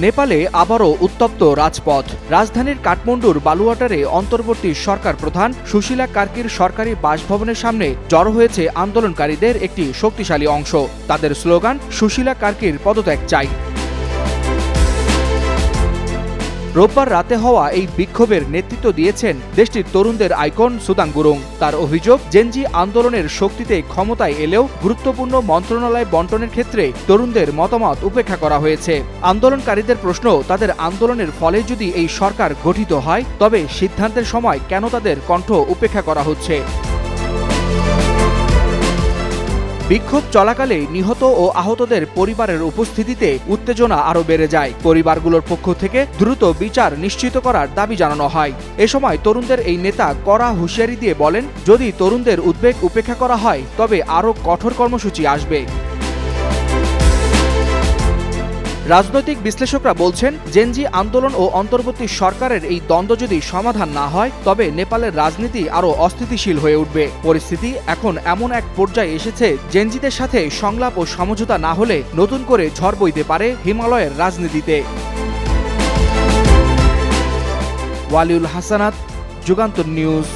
নেপালে আবারও উত্তপ্ত রাজপথ। রাজধানীর কাঠমান্ডুর বালুয়াটারে অন্তর্বর্তী সরকার প্রধান সুশীলা কার্কির সরকারি বাসভবনের সামনে জড়ো হয়েছে আন্দোলনকারীদের একটি শক্তিশালী অংশ। তাদের স্লোগান, সুশীলা কার্কির পদত্যাগ চাই। রোববার রাতে হওয়া এই বিক্ষোভের নেতৃত্ব দিয়েছেন দেশটির তরুণদের আইকন সুদাং গুরুং। তার অভিযোগ, জেনজি আন্দোলনের শক্তিতে ক্ষমতায় এলেও গুরুত্বপূর্ণ মন্ত্রণালয় বণ্টনের ক্ষেত্রে তরুণদের মতামত উপেক্ষা করা হয়েছে। আন্দোলনকারীদের প্রশ্ন, তাদের আন্দোলনের ফলে যদি এই সরকার গঠিত হয় তবে সিদ্ধান্তের সময় কেন তাদের কণ্ঠ উপেক্ষা করা হচ্ছে। বিক্ষোভ চলাকালে নিহত ও আহতদের পরিবারের উপস্থিতিতে উত্তেজনা আরও বেড়ে যায়। পরিবারগুলোর পক্ষ থেকে দ্রুত বিচার নিশ্চিত করার দাবি জানানো হয়। এ সময় তরুণদের এই নেতা কড়া হুঁশিয়ারি দিয়ে বলেন, যদি তরুণদের উদ্বেগ উপেক্ষা করা হয় তবে আরও কঠোর কর্মসূচি আসবে। রাজনৈতিক বিশ্লেষকরা বলছেন, জেনজি আন্দোলন ও অন্তর্বর্তী সরকারের এই দ্বন্দ্ব যদি সমাধান না হয় তবে নেপালের রাজনীতি আরও অস্থিতিশীল হয়ে উঠবে। পরিস্থিতি এখন এমন এক পর্যায়ে এসেছে, জেনজিদের সাথে সংলাপ ও সমঝোতা না হলে নতুন করে ঝড় বইতে পারে হিমালয়ের রাজনীতিতে। ওয়ালিউল হাসানাত, যুগান্তর নিউজ।